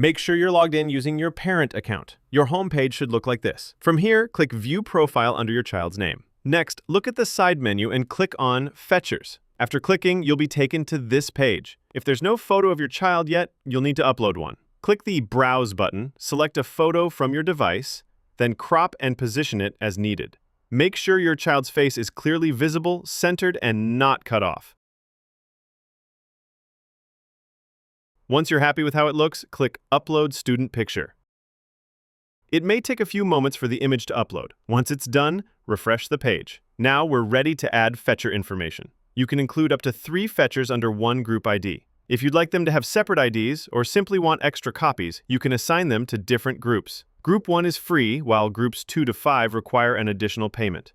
Make sure you're logged in using your parent account. Your home page should look like this. From here, click View Profile under your child's name. Next, look at the side menu and click on Fetchers. After clicking, you'll be taken to this page. If there's no photo of your child yet, you'll need to upload one. Click the Browse button, select a photo from your device, then crop and position it as needed. Make sure your child's face is clearly visible, centered, and not cut off. Once you're happy with how it looks, click Upload Student Picture. It may take a few moments for the image to upload. Once it's done, refresh the page. Now we're ready to add fetcher information. You can include up to 3 fetchers under one group ID. If you'd like them to have separate IDs or simply want extra copies, you can assign them to different groups. Group 1 is free, while groups 2 to 5 require an additional payment.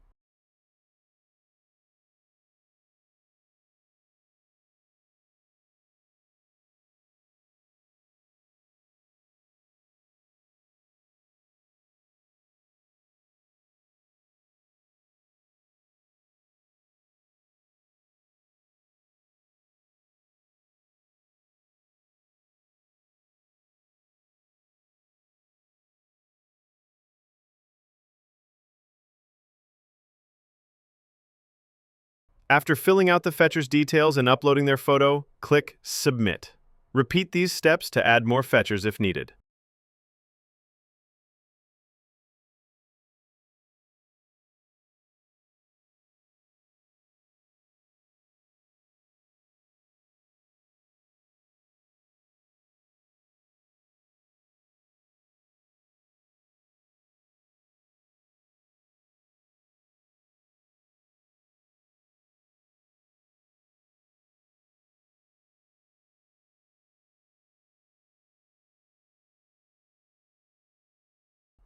After filling out the fetcher's details and uploading their photo, click Submit. Repeat these steps to add more fetchers if needed.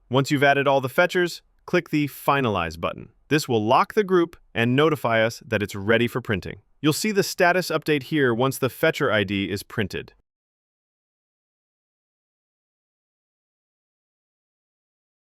Once you've added all the fetchers, click the Finalize button. This will lock the group and notify us that it's ready for printing. You'll see the status update here once the fetcher ID is printed.